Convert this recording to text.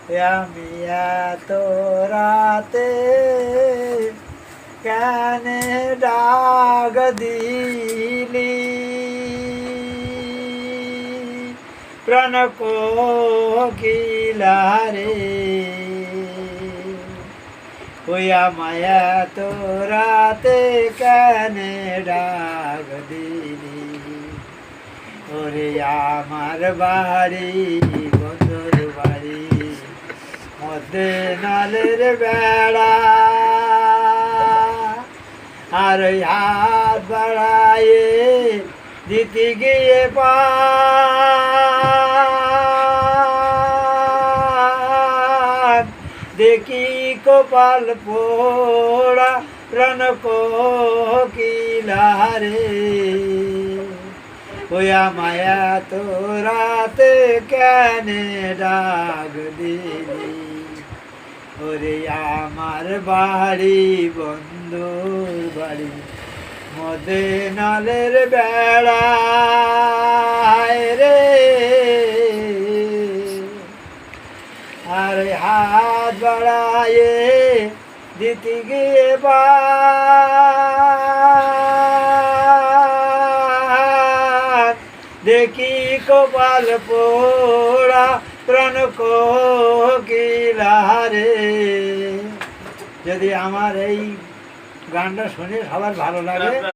আমি এত রাতে কেন ডাক দিলি প্রাণ কোকিলা রে ওই আমায় এত রাতে কেন ডাক দিলি ওরে আমার বাড়ি বন্ধুর বাড়ি মধ্যে নালের বেড়া আর ওই হাত বাড়ায়ে দিতে গিয়ে দেখি কপাল পোড়া প্রাণ কোকিলা রে ওই আমায় তো রাতে কেন ডাক দিলি ওরে আমার বাড়ি বন্ধুর বাড়ি মধ্যে নালের বেড়া রে আর হাত বাড়ায়ে দিতে গিয়ে দেখি কপাল পোড়া প্রাণ কোকিলা রে। যদি আমার এই গানটা শুনে সবার ভালো লাগে।